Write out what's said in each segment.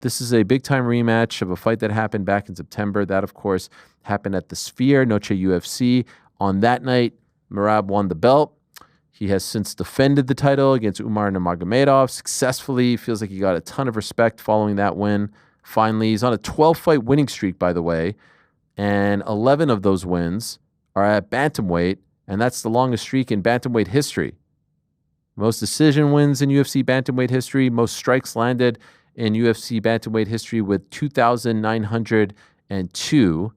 This is a big-time rematch of a fight that happened back in September. That, of course, happened at the Sphere, Noche UFC. On that night, Merab won the belt. He has since defended the title against Umar Nurmagomedov successfully. Feels like he got a ton of respect following that win. Finally, he's on a 12-fight winning streak, by the way, and 11 of those wins are at bantamweight, and that's the longest streak in bantamweight history. Most decision wins in UFC bantamweight history, most strikes landed in UFC bantamweight history with 2,902.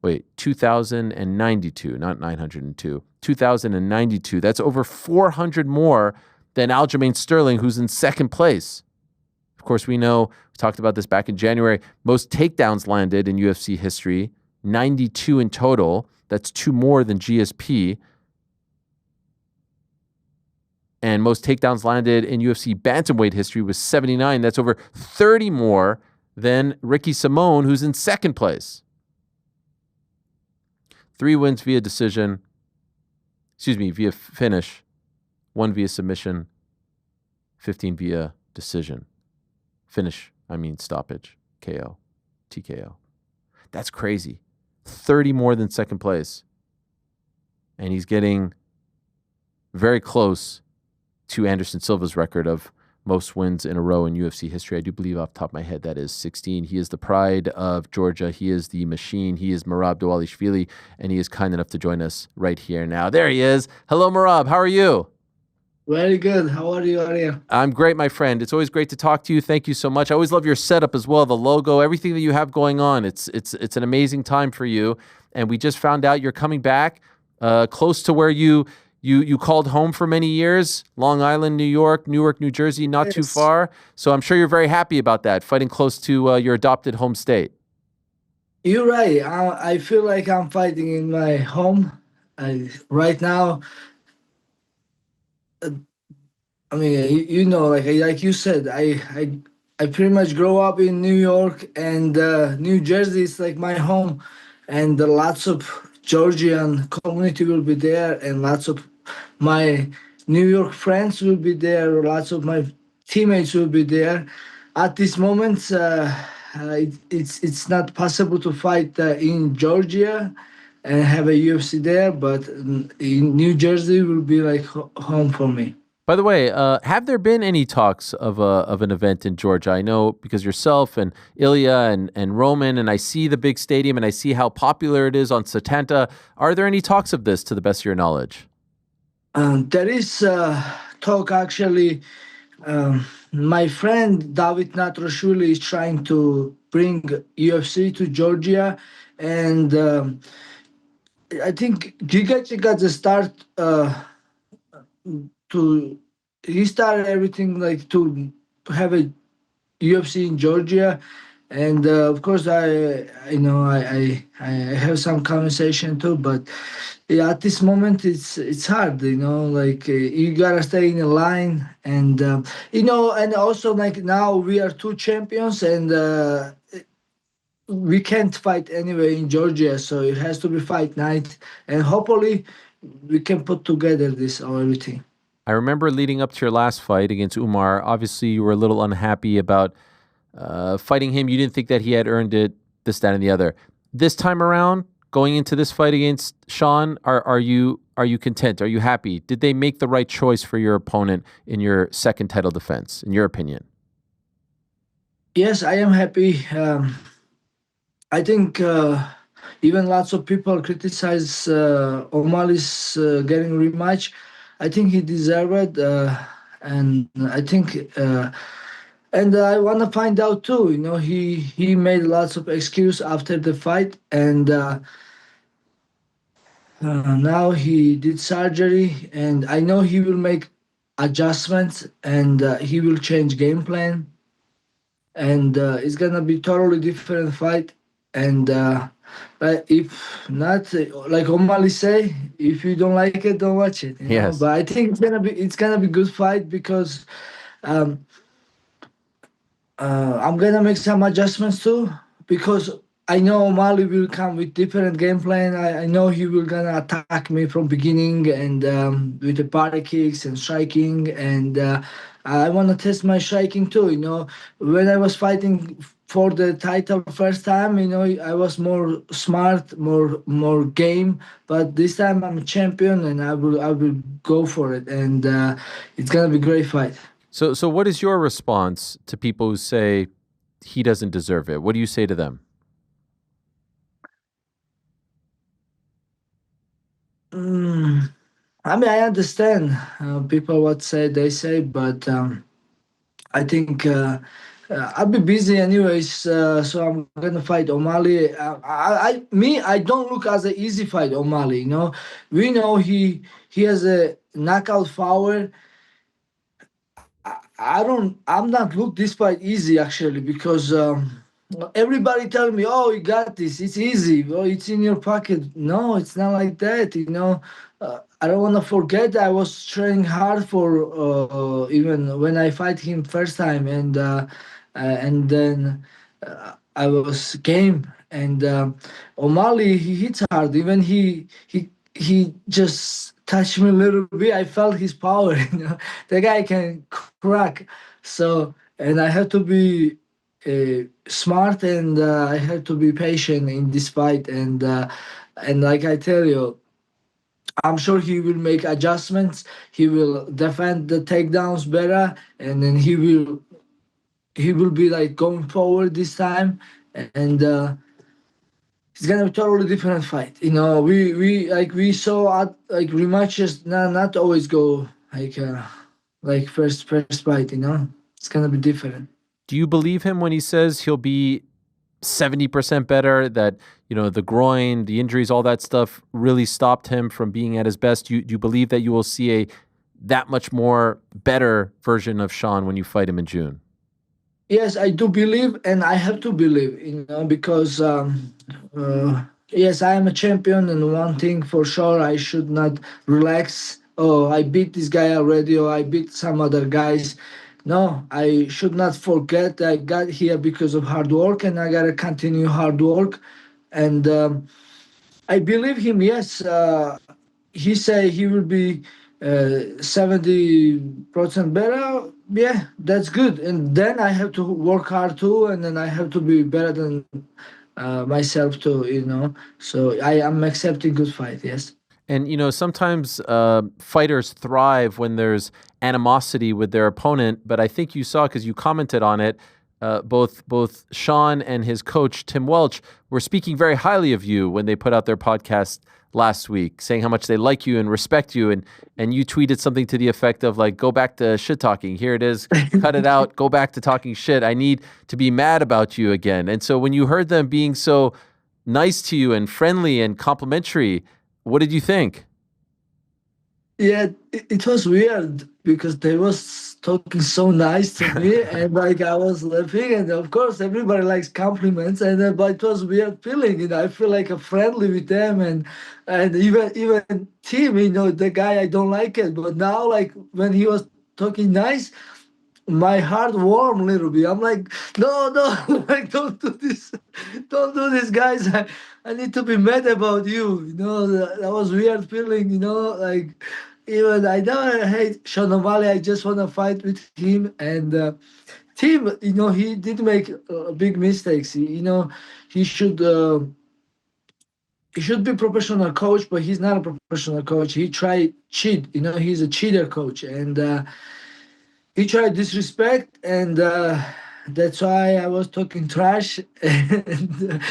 Wait, 2,092, not 902. 2,092. That's over 400 more than Aljamain Sterling, who's in second place. Of course, we talked about this back in January. Most takedowns landed in UFC history, 92 in total. That's 2 more than GSP. And most takedowns landed in UFC bantamweight history was 79. That's over 30 more than Ricky Simón, who's in second place. 3 wins via via finish, 1 via submission, 15 via decision. Finish, I mean stoppage, KO, TKO. That's crazy. 30 more than second place. And he's getting very close to Anderson Silva's record of most wins in a row in UFC history. I do believe off the top of my head that is 16. He is the pride of Georgia. He is the machine. He is Merab Dvalishvili, and he is kind enough to join us right here now. There he is. Hello, Merab. How are you? Very good. How are you, Ariel? I'm great, my friend. It's always great to talk to you. Thank you so much. I always love your setup as well, the logo, everything that you have going on. It's an amazing time for you. And we just found out you're coming back close to where you called home for many years, Long Island, New York, Newark, New Jersey, not Yes. too far. So I'm sure you're very happy about that, fighting close to your adopted home state. You're right. I feel like I'm fighting in my home. Right now, I mean, like you said, I pretty much grow up in New York, and New Jersey is like my home, and lots of Georgian community will be there, and lots of my New York friends will be there. Lots of my teammates will be there. At this moment, it's not possible to fight in Georgia and have a UFC there, but in New Jersey will be like home for me. By the way, have there been any talks of an event in Georgia? I know because yourself and Ilya and Roman, and I see the big stadium and I see how popular it is on Setanta. Are there any talks of this to the best of your knowledge? There is talk actually. My friend David Natrashvili is trying to bring UFC to Georgia, and I think Gigachi got the start to. He started everything like to have a UFC in Georgia, and of course I have some conversation too, but yeah, at this moment it's hard, like you gotta stay in a line, and and also like now we are 2 champions, and we can't fight anywhere in Georgia, so it has to be fight night, and hopefully we can put together this or everything. I remember leading up to your last fight against Umar, obviously you were a little unhappy about fighting him. You didn't think that he had earned it, this, that, and the other. This time around, going into this fight against Sean, are you content? Are you happy? Did they make the right choice for your opponent in your second title defense, in your opinion? Yes, I am happy. I think even lots of people criticize O'Malley's getting rematch. I think he deserved it, and I think, and I want to find out too. He made lots of excuse after the fight, and now he did surgery, and I know he will make adjustments, and he will change game plan, and it's gonna be totally different fight, and. But if not, like O'Malley say, if you don't like it, don't watch it. Yes. But I think it's gonna be good fight because um, I'm gonna make some adjustments too, because I know O'Malley will come with different game plan. I know he will gonna attack me from beginning, and with the body kicks and striking, and I want to test my striking too. When I was fighting for the title first time, I was more smart, more game. But this time I'm a champion, and I will go for it, and it's gonna be a great fight. So what is your response to people who say he doesn't deserve it? What do you say to them? Mm, I mean, I understand people what say they say, but I think I'll be busy anyways, so I'm gonna fight O'Malley. I don't look as an easy fight O'Malley. We know he has a knockout power. I'm not look this fight easy actually because everybody tell me, oh, you got this, it's easy, oh, it's in your pocket. No, it's not like that. I don't want to forget I was training hard for even when I fight him first time, and then I was game, and O'Malley, he hits hard. Even he just touched me a little bit. I felt his power. The guy can crack. So, and I have to be smart, and I have to be patient in this fight. And like I tell you, I'm sure he will make adjustments. He will defend the takedowns better, and then he will be like going forward this time, and it's gonna be totally different fight. We saw at like rematches not always go like first fight. It's gonna be different. Do you believe him when he says he'll be 70% better, that, the groin, the injuries, all that stuff really stopped him from being at his best? Do you believe that you will see a that much more better version of Sean when you fight him in June? Yes, I do believe, and I have to believe. Because yes, I am a champion, and one thing for sure, I should not relax. Oh, I beat this guy already, or I beat some other guys. No, I should not forget I got here because of hard work, and I gotta continue hard work. And I believe him. Yes, he say he will be 70% better. Yeah, that's good. And then I have to work hard too, and then I have to be better than myself too. So I am accepting good fight. Yes. And sometimes fighters thrive when there's animosity with their opponent. But I think you saw, because you commented on it, both Sean and his coach Tim Welch were speaking very highly of you when they put out their podcast last week, saying how much they like you and respect you. And you tweeted something to the effect of like, "Go back to shit talking. Here it is. Cut it out. Go back to talking shit. I need to be mad about you again." And so when you heard them being so nice to you and friendly and complimentary, what did you think? Yeah, it was weird because they was talking so nice to me, and like I was laughing, and of course everybody likes compliments, and but it was weird feeling. I feel like a friendly with them, and even Tim, the guy I don't like it, but now like when he was talking nice, my heart warm a little bit. I'm like, no, no, like don't do this, guys. I need to be mad about you. That was weird feeling. Like even I never hate Sean O'Malley. I just want to fight with him. And Tim, he did make big mistakes. He should. He should be professional coach, but he's not a professional coach. He tried cheat. He's a cheater coach, and he tried disrespect, and that's why I was talking trash. And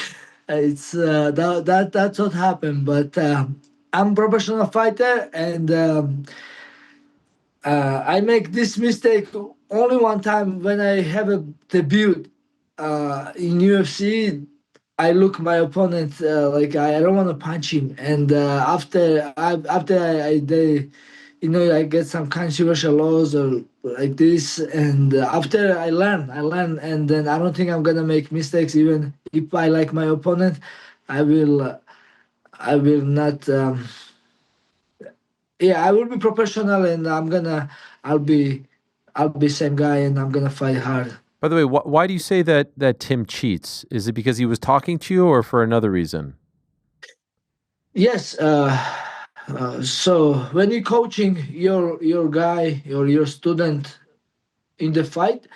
it's that's what happened. But I'm a professional fighter, and I make this mistake only one time when I have a debut in UFC. I look my opponent like I don't want to punch him, and after I they I get some controversial laws or like this, and after I learn, and then I don't think I'm gonna make mistakes. Even if I like my opponent, I will not. Yeah, I will be professional, and I'll be, I'll be same guy, and I'm gonna fight hard. By the way, why do you say that Tim cheats? Is it because he was talking to you, or for another reason? Yes. So when you're coaching your guy or your student, in the fight,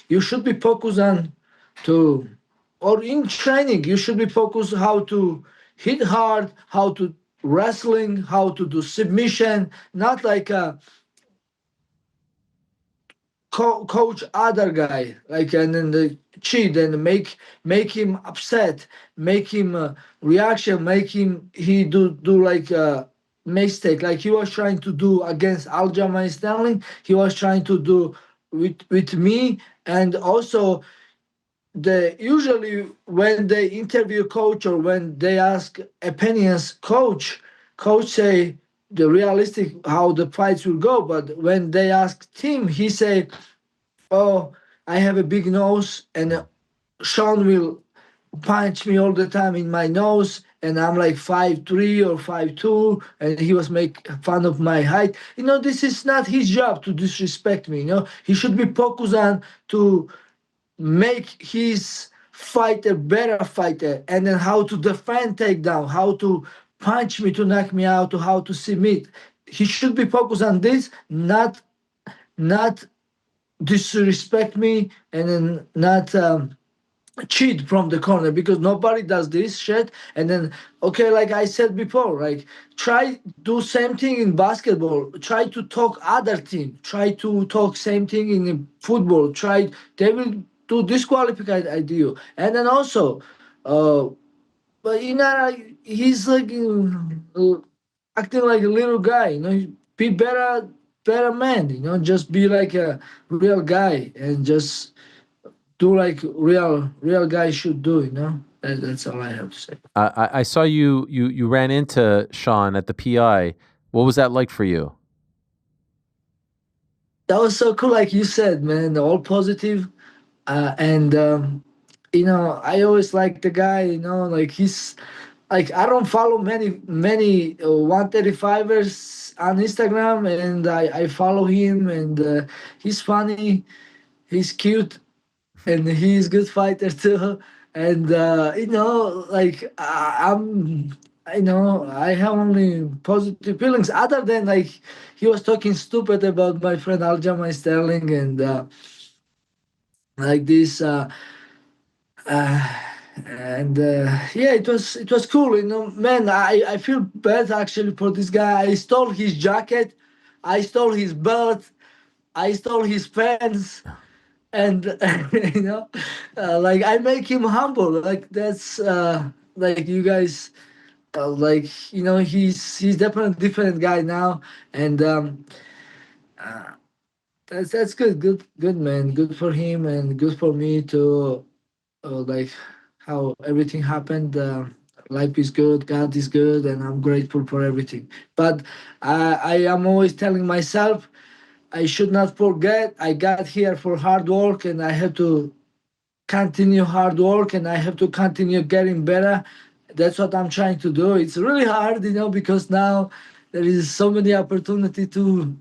you should be focused on to, or in training, you should be focused how to hit hard, how to wrestling, how to do submission, not like a coach other guy like, and then the cheat and make him upset, make him reaction, make him he do like a mistake like he was trying to do against Aljamain Sterling, he was trying to do with me. And also the usually when they interview coach or when they ask opinions, coach say the realistic how the fights will go. But when they ask Tim, he say, oh, I have a big nose, and Sean will punch me all the time in my nose, and I'm like 5'3" or 5'2", and he was make fun of my height. This is not his job to disrespect me. He should be focused on to make his fighter better fighter, and then how to defend takedown, how to punch me to knock me out, to how to submit. He should be focused on this, not disrespect me, and then not cheat from the corner, because nobody does this shit. And then, okay, like I said before, like try do same thing in basketball, try to talk other team, try to talk same thing in football, try, they will do disqualified idea. And then also but he's like acting like a little guy, be better man, just be like a real guy and just do like real guys should do. That's all I have to say. I saw you ran into Sean at the PI. What was that like for you? That was so cool, like you said, man, all positive. And I always like the guy, like he's like, I don't follow many 135ers on Instagram, and I follow him, and he's funny, he's cute, and he's good fighter too. And like I have only positive feelings, other than like he was talking stupid about my friend Aljamain Sterling, and like this yeah, it was cool, man. I feel bad actually for this guy. I stole his jacket, I stole his belt, I stole his pants, and like I make him humble. Like that's like you guys like he's definitely a different guy now. And uh, that's good man, good for him and good for me to like how everything happened. Life is good, God is good, and I'm grateful for everything. But I am always telling myself I should not forget I got here for hard work, and I have to continue hard work, and I have to continue getting better. That's what I'm trying to do. It's really hard, because now there is so many opportunity to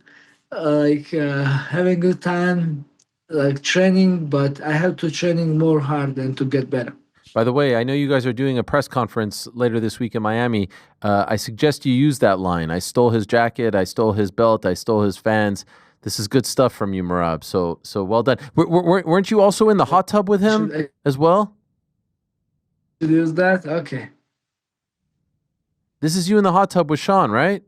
having good time, like training, but I have to training more hard and to get better. By the way, I know you guys are doing a press conference later this week in Miami. I suggest you use that line. I stole his jacket. I stole his belt. I stole his fans. This is good stuff from you, Merab. So well done. Weren't you also in the hot tub with him as well? Should use that? Okay. This is you in the hot tub with Sean, right?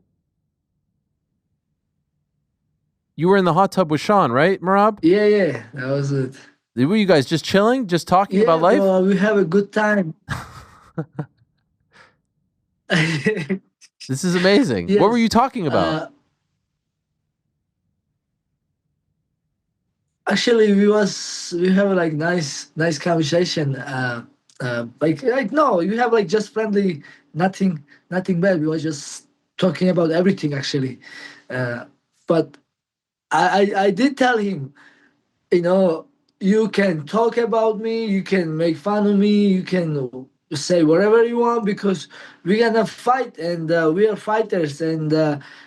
You were in the hot tub with Sean, right, Merab? Yeah, that was it. Were you guys just chilling, just talking about life? Bro, we have a good time. This is amazing. Yes. What were you talking about? Actually, we have like nice conversation. Like no, you have like just friendly, nothing bad. We were just talking about everything actually. But I did tell him, you can talk about me, you can make fun of me, you can say whatever you want, because we're gonna fight, and we are fighters. And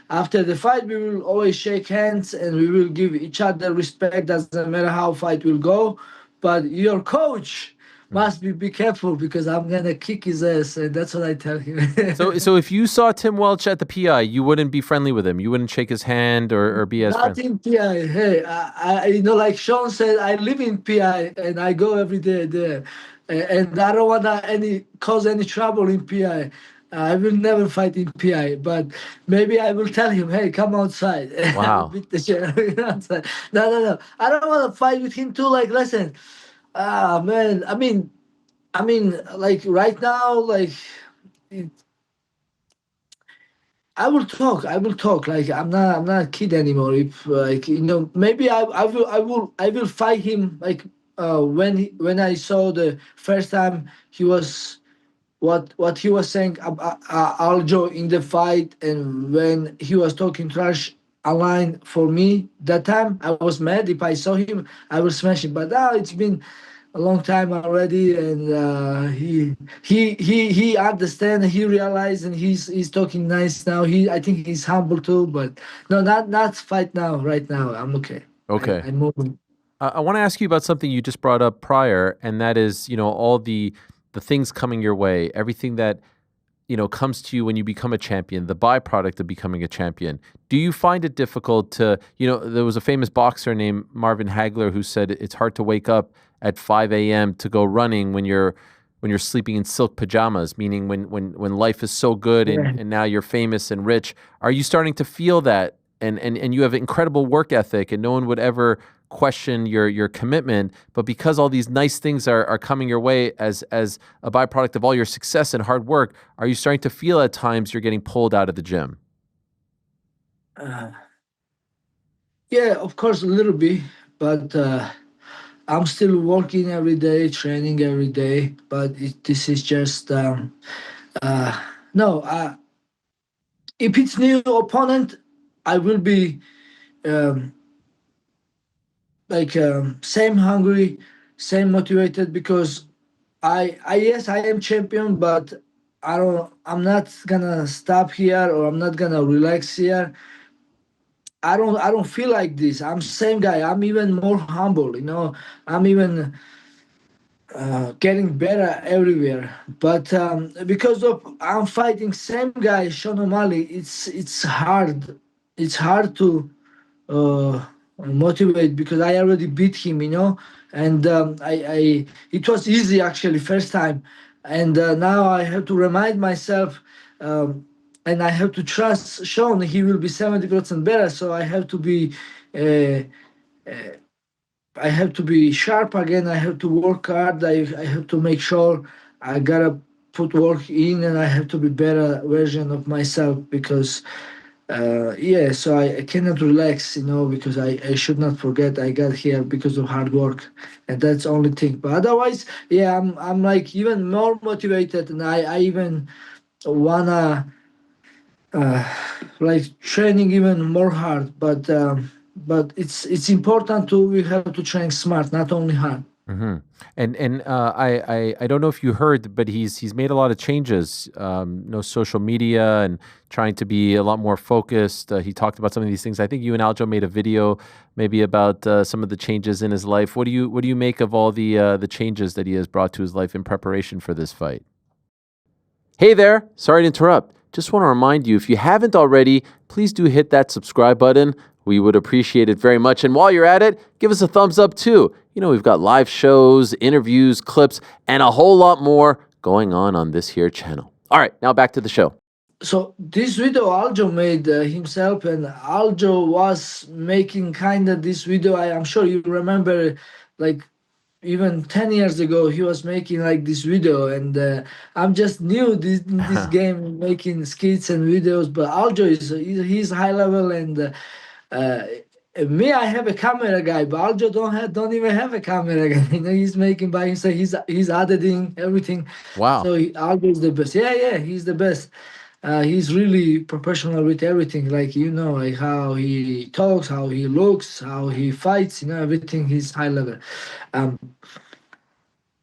after the fight, we will always shake hands and we will give each other respect. Doesn't matter how fight will go. But your coach, must be careful because I'm gonna kick his ass, and that's what I tell him. So if you saw Tim Welch at the PI, you wouldn't be friendly with him. You wouldn't shake his hand or be as Not friendly. in PI. Hey, like Sean said, I live in PI and I go every day there, and I don't wanna cause any trouble in PI. I will never fight in PI, but maybe I will tell him, "Hey, come outside." I will Wow. beat the shit out of him outside. No, no, no. I don't want to fight with him too. Like, listen, man. Like right now, like I will talk. I will talk. Like I'm not a kid anymore. If like maybe I will fight him. Like when I saw the first time he was what he was saying about Aljo in the fight, and when he was talking trash online for me that time, I was mad. If I saw him, I will smash him. But now it's been a long time already, and he understand. He realized, and he's talking nice now. I think he's humble too. But no, not fight now. Right now, I'm okay. Okay. I'm moving. I want to ask you about something you just brought up prior, and that is, all the things coming your way, everything that comes to you when you become a champion, the byproduct of becoming a champion. Do you find it difficult to, there was a famous boxer named Marvin Hagler who said it's hard to wake up at 5 a.m. to go running when you're sleeping in silk pajamas, meaning when life is so good Yeah. and now you're famous and rich. Are you starting to feel that? And you have incredible work ethic, and no one would ever question your commitment, but because all these nice things are coming your way as a byproduct of all your success and hard work, are you starting to feel at times you're getting pulled out of the gym? Uh, yeah, of course, a little bit, but I'm still working every day, training every day. But this is just uh, no. If it's new opponent, I will be um, like same hungry, same motivated because I yes I am champion, but I'm not gonna stop here or I'm not gonna relax here. I don't feel like this. I'm same guy. I'm even more humble. I'm even getting better everywhere. But because of I'm fighting same guy, Sean O'Malley, it's hard. It's hard to motivate because I already beat him, and I it was easy actually first time, and now I have to remind myself, and I have to trust Sean. He will be 70% better, so Uh, I have to be sharp again. I have to work hard. I have to make sure I gotta put work in, and I have to be better version of myself because yeah, so I cannot relax, because I should not forget I got here because of hard work, and that's the only thing. But otherwise, yeah, I'm like even more motivated, and I even wanna uh, like training even more hard. But it's important to we have to train smart, not only hard. hmm I don't know if you heard, but he's made a lot of changes. No social media and trying to be a lot more focused. He talked about some of these things. I think you and Aljo made a video maybe about some of the changes in his life. What do you make of all the changes that he has brought to his life in preparation for this fight? Hey there, sorry to interrupt. Just want to remind you, if you haven't already, please do hit that subscribe button. We would appreciate it very much. And while you're at it, give us a thumbs up too. We've got live shows, interviews, clips, and a whole lot more going on this here channel. All right, now back to the show. So this video Aljo made himself, and Aljo was making kind of this video. I'm sure you remember, like even 10 years ago he was making like this video, and I'm just new in this game making skits and videos, but Aljo he's high level, and uh, me, I have a camera guy, but Aljo don't even have a camera guy. He's making by himself. He's editing everything. Wow. So Aljo is the best. Yeah, yeah, he's the best. He's really professional with everything. Like like how he talks, how he looks, how he fights. Everything. He's high level. Um,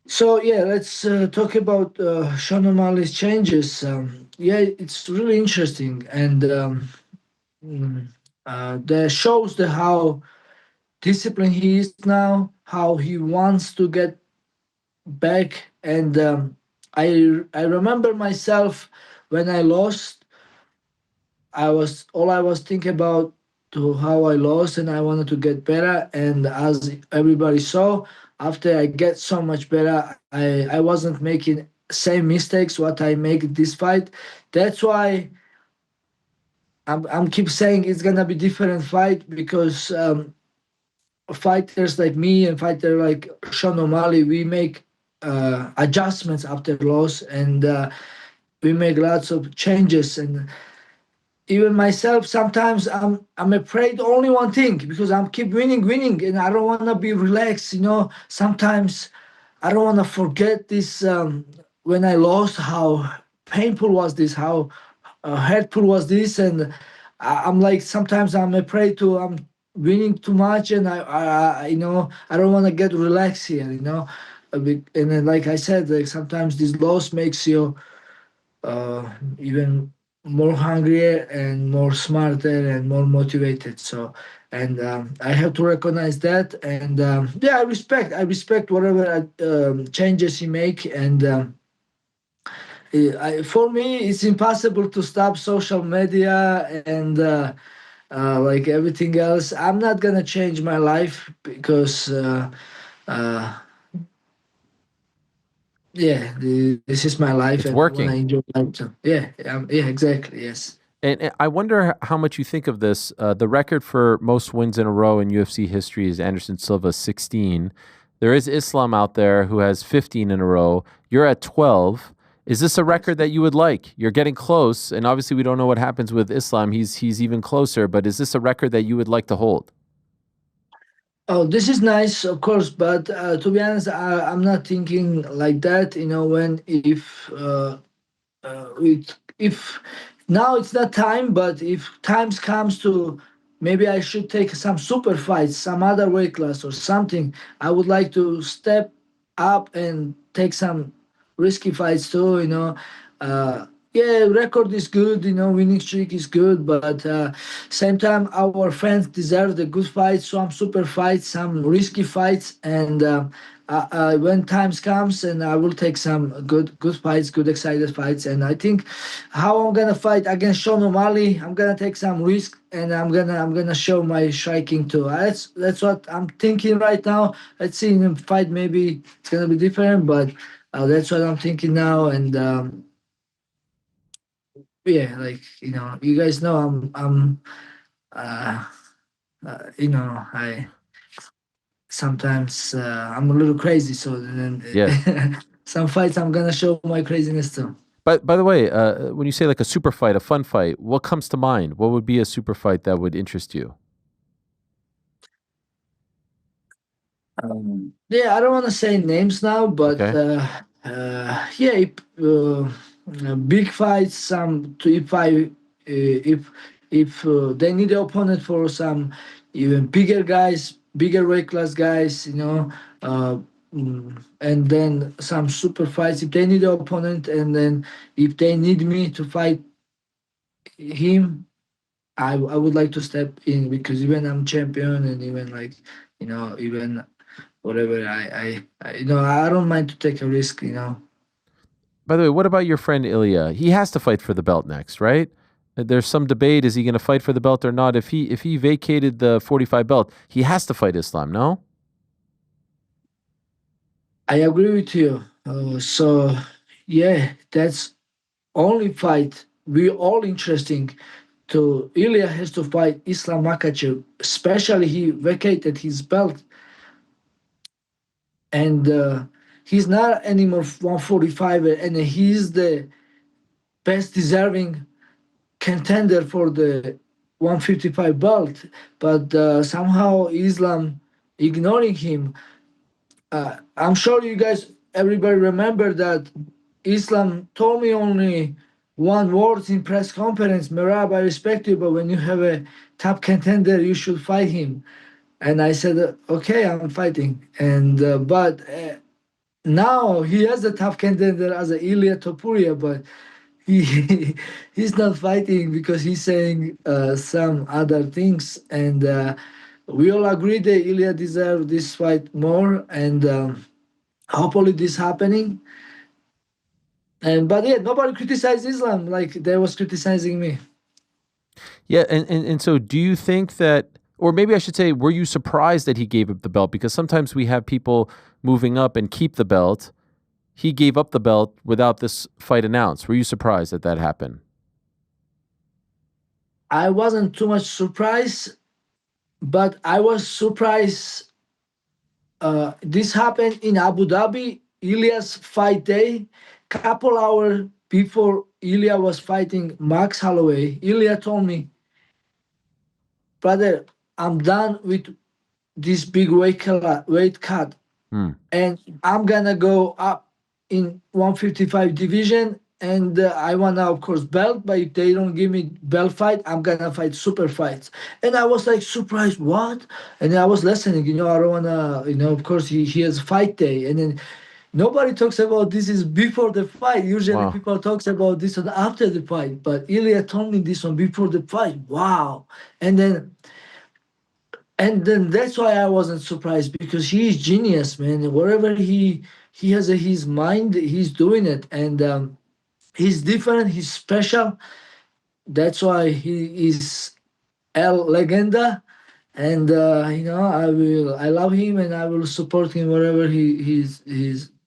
so yeah, let's talk about Sean O'Malley's changes. Yeah, it's really interesting, and that shows how disciplined he is now, how he wants to get back, and I remember myself when I lost. I was thinking about to how I lost, and I wanted to get better. And as everybody saw, after I get so much better, I wasn't making same mistakes what I make this fight. That's why I'm keep saying it's gonna be different fight, because fighters like me and fighter like Sean O'Malley, we make adjustments after loss, and we make lots of changes. And even myself, sometimes I'm afraid only one thing, because I'm keep winning, and I don't want to be relaxed. Sometimes I don't want to forget this. When I lost, how painful was this? How hurtful was this? And I'm like, sometimes I'm afraid to I'm winning too much, and I don't want to get relaxed here. And then, like I said, like sometimes this loss makes you even more hungrier and more smarter and more motivated. So, and I have to recognize that. And yeah, I respect whatever changes you make. And for me, it's impossible to stop social media and like everything else. I'm not gonna change my life, because uh, yeah, this is my life, It's and I want to working. enjoy life. So yeah, yeah, exactly, yes. And I wonder how much you think of this. The record for most wins in a row in UFC history is Anderson Silva's 16. There is Islam out there who has 15 in a row. You're at 12. Is this a record that you would like? You're getting close, and obviously we don't know what happens with Islam. He's even closer, but is this a record that you would like to hold? Oh, this is nice, of course, but to be honest, I'm not thinking like that. When if now it's not time, but if times comes to, maybe I should take some super fights, some other weight class or something. I would like to step up and take some risky fights too. Yeah, record is good. Winning streak is good, but same time our fans deserve the good fights, some super fights, some risky fights, and when times comes, and I will take some good fights, good excited fights. And I think how I'm gonna fight against Sean O'Malley, I'm gonna take some risk, and I'm gonna show my striking too. That's what I'm thinking right now. Let's see in the fight, maybe it's gonna be different, but that's what I'm thinking now. And yeah, like you guys know, I'm uh, I sometimes I'm a little crazy, so then Yes. some fights I'm gonna show my craziness too. But by the way, when you say like a super fight, a fun fight, what comes to mind? What would be a super fight that would interest you? Yeah, I don't want to say names now, but Okay. yeah, big fights. If they need an opponent for some even bigger guys, bigger weight class guys, uh, and then some super fights if they need an opponent, and then if they need me to fight him, I would like to step in, because even I'm champion, and even like even whatever I don't mind to take a risk. By the way, what about your friend Ilya? He has to fight for the belt next, right? There's some debate: is he going to fight for the belt or not? If he vacated the 45 belt, he has to fight Islam. No. I agree with you. So yeah, that's only fight we all interesting. To Ilya has to fight Islam Makhachev, especially he vacated his belt, and he's not anymore 145, and he's the best deserving contender for the 155 belt. But somehow Islam ignoring him. I'm sure you guys, everybody remember that Islam told me only one word in press conference: Merab, I respect you, but when you have a top contender, you should fight him. And I said, okay, I'm fighting. And but now he has a tough contender as a Ilya Topuria, but he he's not fighting because he's saying some other things. And we all agree that Ilya deserves this fight more. And hopefully this happening. And but yeah, nobody criticized Islam like they was criticizing me. Yeah, and so do you think that, or maybe I should say, were you surprised that he gave up the belt? Because sometimes we have people moving up and keep the belt. He gave up the belt without this fight announced. Were you surprised that that happened? I wasn't too much surprised, but I was surprised. This happened in Abu Dhabi, Ilya's fight day. Couple hours before Ilya was fighting Max Holloway, Ilya told me, "Brother, I'm done with this big weight cut, Hmm. and I'm gonna go up in 155 division. And I wanna, of course, belt. But if they don't give me belt fight, I'm gonna fight super fights." And I was like surprised, what? And I was listening. I don't wanna. Of course, he has fight day, and then nobody talks about this is before the fight. Usually, Wow. people talks about this one after the fight. But Ilya told me this one before the fight. Wow! And then that's why I wasn't surprised because he is genius, man. Wherever he has his mind, he's doing it, and he's different. He's special. That's why he is El Legenda, and I love him, and I will support him wherever he's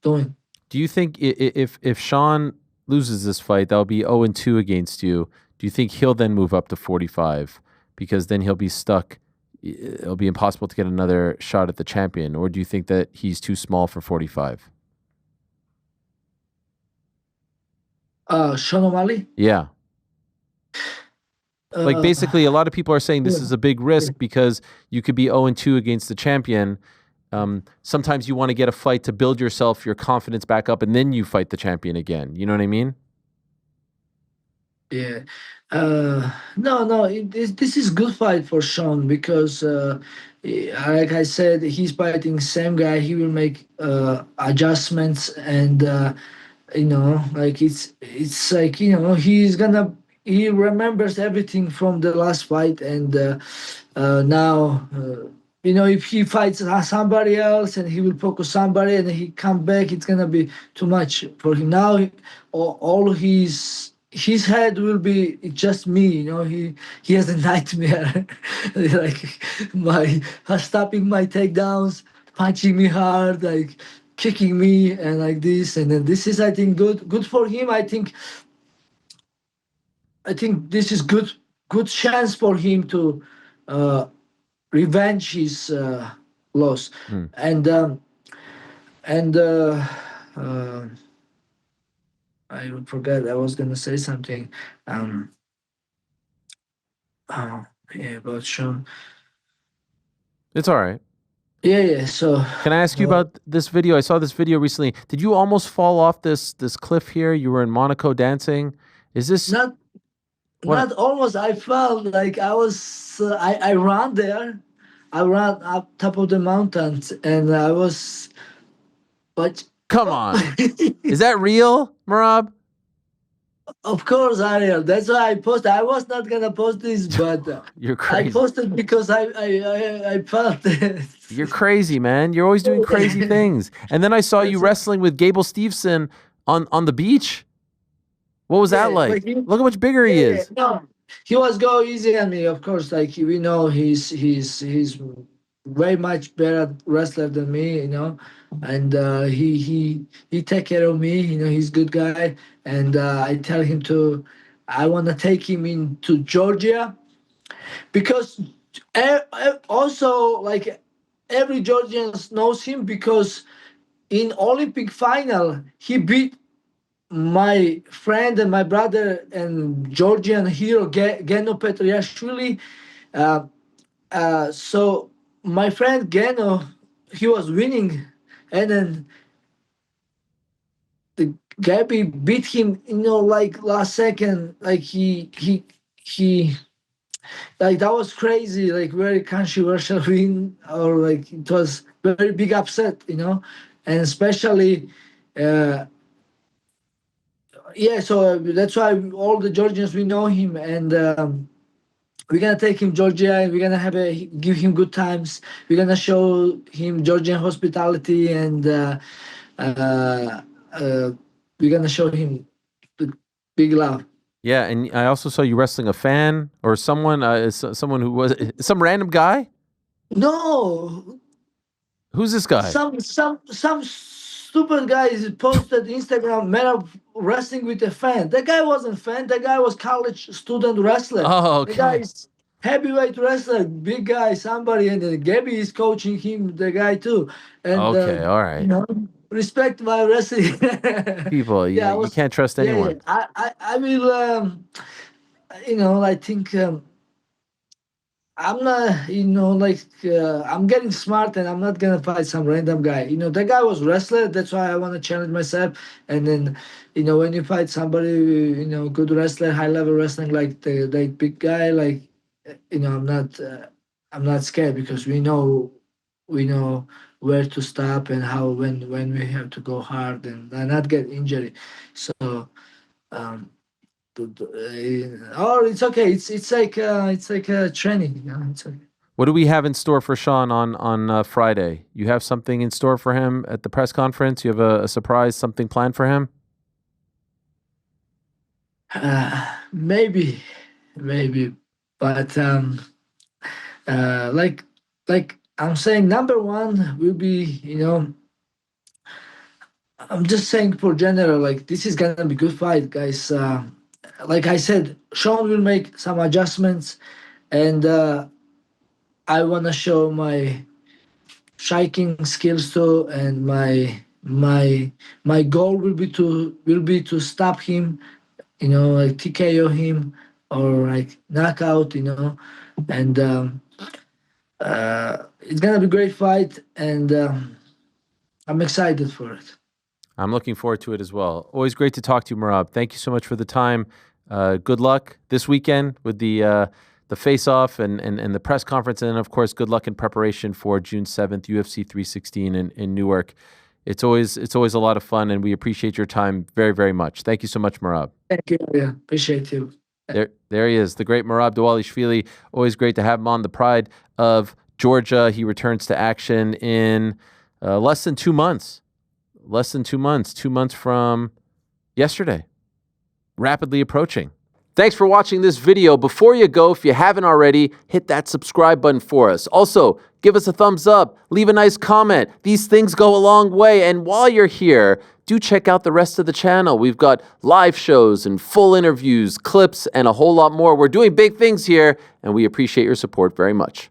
doing. Do you think if Sean loses this fight, that'll be 0-2 against you? Do you think he'll then move up to 45 because then he'll be stuck? It'll be impossible to get another shot at the champion, or do you think that he's too small for 45? Sean O'Malley. Yeah. Like Uh, basically, a lot of people are saying this yeah, is a big risk because you could be 0-2 against the champion. Sometimes you want to get a fight to build yourself, your confidence back up, and then you fight the champion again. You know what I mean? yeah. No, no. This is good fight for Sean because, like I said, he's fighting same guy. He will make adjustments, and like it's like he remembers everything from the last fight, and now if he fights somebody else and he will focus somebody and he come back, it's gonna be too much for him. Now all his head will be just me. He has a nightmare like my stopping my takedowns, punching me hard, like kicking me and like this. And then this is, I think, good for him. I think this is good chance for him to uh, revenge his loss. Hmm. And I forgot I was gonna say something. Um, oh, yeah, about Sean. It's all right. Yeah. So Can I ask you uh, about this video? I saw this video recently. Did you almost fall off this cliff here? You were in Monaco dancing. Is this not what? not almost. I felt like I was. I ran there. I ran up top of the mountains, and I was. But Come on. Is that real, Merab? of course, Ariel. That's why I posted. I was not gonna post this, but You're I crazy. posted because I felt it. You're crazy, man. You're always doing crazy things. And then I saw you That's wrestling with Gable Steveson on the beach. What was that yeah, like? but he, Look how much bigger he yeah, is. no, he was go easy on me, of course. Like we know, he's way much better wrestler than me, and he take care of me. He's good guy, and I tell him to. I want to take him into Georgia because also like every Georgian knows him because in Olympic final he beat my friend and my brother and Georgian hero Geno Petriashvili. Uh, so my friend Geno, he was winning, and then the Gabby beat him. Like last second, like he like that was crazy, like very controversial win, or like it was very big upset, and especially. Uh, yeah, so that's why all the Georgians we know him, and we're gonna take him Georgia, and we're gonna give him good times. We're gonna show him Georgian hospitality, and uh, uh, we're gonna show him the big love. Yeah, and I also saw you wrestling a fan or someone, someone who was some random guy. No, Who's this guy? some stupid guys posted Instagram Merab wrestling with a fan. The guy wasn't fan. The guy was college student wrestler. Oh, The guy okay. is heavyweight wrestler, big guy, somebody, and Gabby is coaching him. The guy too, and Okay, all you right. know, respect my wrestling. People, Yeah, I you was. can't trust Yeah, yeah. anyone. I will. I think. I'm not, I'm getting smart and I'm not gonna fight some random guy. That guy was wrestler. That's why I want to challenge myself. And then, when you fight somebody, good wrestler, high level wrestling, like the like big guy, like, I'm not scared because we know where to stop and how when we have to go hard and not get injury. So, um, or it's okay. It's like a training. It's okay. What do we have in store for Sean on Friday? You have something in store for him at the press conference? You have a surprise, something planned for him? Maybe, maybe, but like I'm saying, number one will be, I'm just saying for general, like this is gonna be good fight, guys. Like I said, Sean will make some adjustments, and I wanna show my striking skills too, and my goal will be to stop him, like TKO him or like knockout, and it's gonna be a great fight, and I'm excited for it. I'm looking forward to it as well. Always great to talk to you, Merab. Thank you so much for the time. Good luck this weekend with the face-off and the press conference, and then, of course, good luck in preparation for June 7th, UFC 316 in Newark. It's always a lot of fun, and we appreciate your time very, very much. Thank you so much, Merab. Thank you. Yeah, appreciate you. There he is, the great Merab Dvalishvili. Always great to have him on. The pride of Georgia. He returns to action in less than 2 months. Less than 2 months. 2 months from yesterday. Rapidly approaching. Thanks for watching this video. Before you go, if you haven't already, hit that subscribe button for us. Also, give us a thumbs up, leave a nice comment. These things go a long way. And while you're here, do check out the rest of the channel. We've got live shows and full interviews, clips, and a whole lot more. We're doing big things here, and we appreciate your support very much.